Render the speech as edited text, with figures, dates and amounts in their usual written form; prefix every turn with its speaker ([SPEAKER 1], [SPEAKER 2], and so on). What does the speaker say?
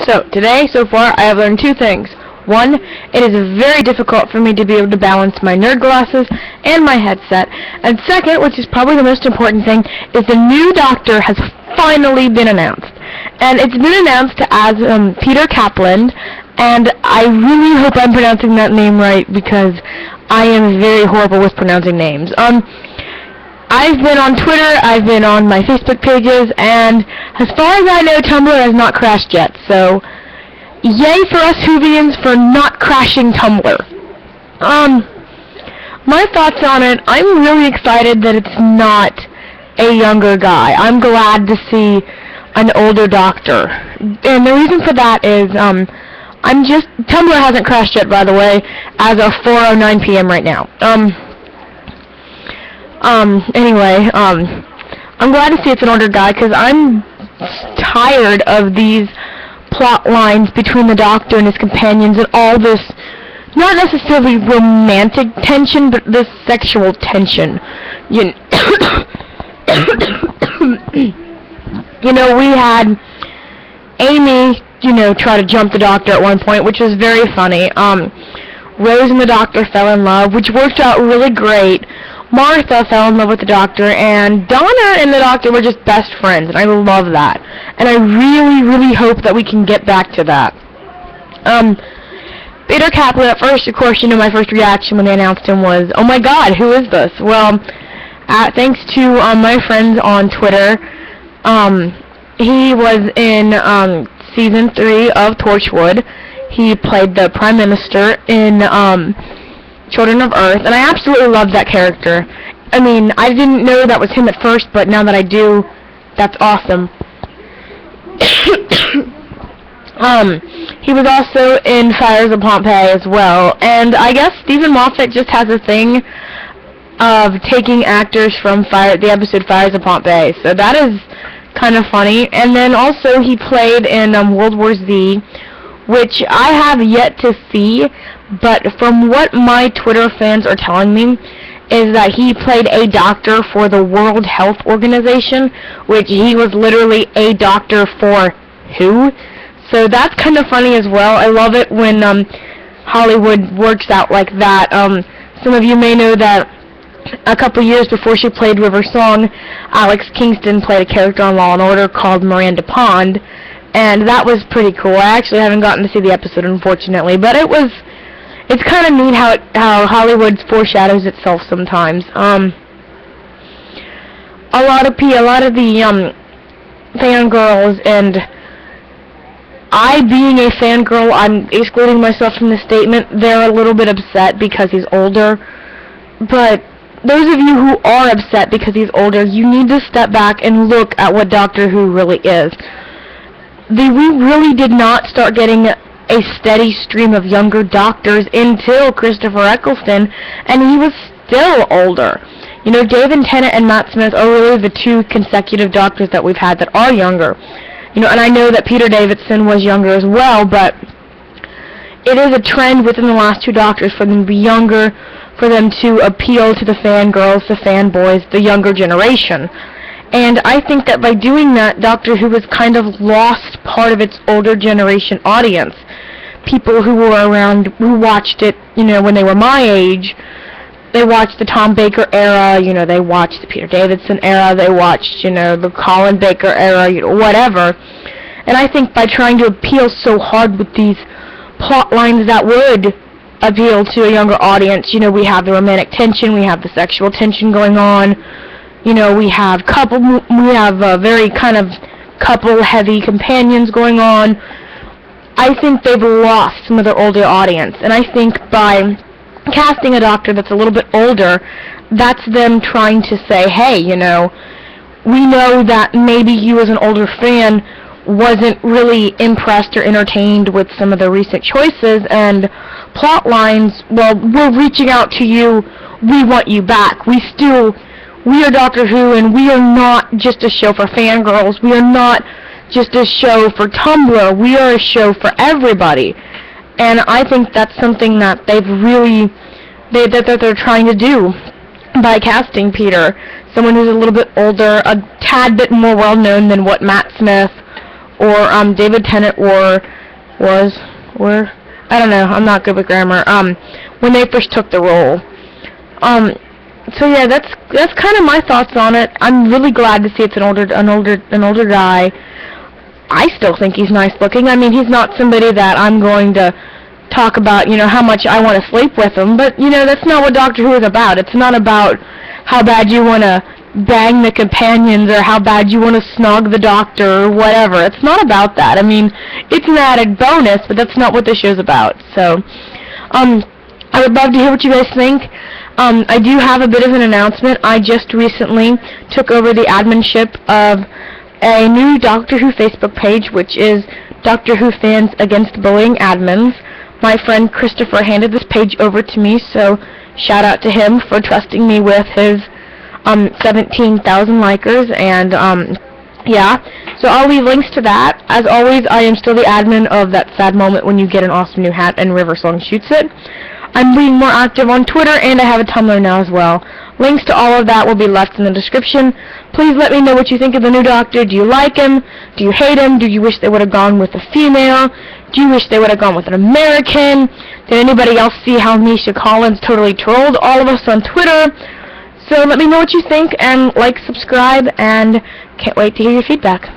[SPEAKER 1] So, today, so far, I have learned two things. One, it is very difficult for me to be able to balance my nerd glasses and my headset. And second, which is probably the most important thing, is the new Doctor has finally been announced. And it's been announced as Peter Capaldi, and I really hope I'm pronouncing that name right because I am very horrible with pronouncing names. I've been on Twitter, I've been on my Facebook pages, and as far as I know, Tumblr has not crashed yet, so yay for us Whovians for not crashing Tumblr. My thoughts on it, I'm really excited that it's not a younger guy. I'm glad to see an older Doctor. And the reason for that is, Tumblr hasn't crashed yet, by the way, as of 4:09 p.m. right now. Anyway, I'm glad to see it's an older guy, because I'm tired of these plot lines between the Doctor and his companions and all this, not necessarily romantic tension, but this sexual tension. You know, we had Amy, try to jump the Doctor at one point, which was very funny. Rose and the Doctor fell in love, which worked out really great. Martha fell in love with the Doctor, and Donna and the Doctor were just best friends, and I love that. And I really, really hope that we can get back to that. Peter Capaldi, at first, of course, my first reaction when they announced him was, oh my god, who is this? Well, thanks to my friends on Twitter, he was in Season 3 of Torchwood. He played the Prime Minister in Children of Earth, and I absolutely love that character. I mean, I didn't know that was him at first, but now that I do, that's awesome. He was also in Fires of Pompeii as well, and I guess Stephen Moffat just has a thing of taking actors from the episode Fires of Pompeii, so that is kind of funny. And then also he played in World War Z, which I have yet to see, but from what my Twitter fans are telling me is that he played a doctor for the World Health Organization, which he was literally a doctor for who? So that's kind of funny as well. I love it when Hollywood works out like that. Some of you may know that a couple years before she played River Song, Alex Kingston played a character on Law & Order called Miranda Pond, and that was pretty cool. I actually haven't gotten to see the episode, unfortunately, but it's kind of neat how Hollywood foreshadows itself sometimes. A lot of the fangirls, and I being a fangirl, I'm excluding myself from this statement, they're a little bit upset because he's older, but those of you who are upset because he's older, you need to step back and look at what Doctor Who really is. We really did not start getting a steady stream of younger Doctors until Christopher Eccleston, and he was still older. David Tennant and Matt Smith are really the two consecutive Doctors that we've had that are younger. And I know that Peter Davison was younger as well, but it is a trend within the last two Doctors for them to be younger, for them to appeal to the fangirls, the fanboys, the younger generation. And I think that by doing that, Doctor Who has kind of lost part of its older generation audience. People who were around, who watched it, when they were my age, they watched the Tom Baker era, they watched the Peter Davison era, they watched, the Colin Baker era, whatever. And I think by trying to appeal so hard with these plot lines that would appeal to a younger audience, we have the romantic tension, we have the sexual tension going on, we have very kind of couple-heavy companions going on. I think they've lost some of their older audience, and I think by casting a Doctor that's a little bit older, that's them trying to say, hey, we know that maybe you as an older fan wasn't really impressed or entertained with some of the recent choices and plot lines. Well, we're reaching out to you. We want you back. We are Doctor Who, and we are not just a show for fangirls. We are not just a show for Tumblr. We are a show for everybody. And I think that's something that they're trying to do by casting Peter, someone who's a little bit older, a tad bit more well-known than what Matt Smith David Tennant wore, I don't know, I'm not good with grammar, when they first took the role. So yeah, that's kind of my thoughts on it. I'm really glad to see it's an older guy. I still think he's nice looking. I mean, he's not somebody that I'm going to talk about, how much I want to sleep with him, but, that's not what Doctor Who is about. It's not about how bad you want to bang the companions or how bad you want to snog the Doctor or whatever. It's not about that. I mean, it's an added bonus, but that's not what the show's about. So, I would love to hear what you guys think. I do have a bit of an announcement. I just recently took over the adminship of a new Doctor Who Facebook page, which is Doctor Who Fans Against Bullying Admins. My friend Christopher handed this page over to me, so shout out to him for trusting me with his 17,000 likers, and yeah, so I'll leave links to that. As always, I am still the admin of That Sad Moment When You Get an Awesome New Hat and River Song Shoots It. I'm being more active on Twitter, and I have a Tumblr now as well. Links to all of that will be left in the description. Please let me know what you think of the new Doctor. Do you like him? Do you hate him? Do you wish they would have gone with a female? Do you wish they would have gone with an American? Did anybody else see how Misha Collins totally trolled all of us on Twitter? So let me know what you think, and like, subscribe, and can't wait to hear your feedback.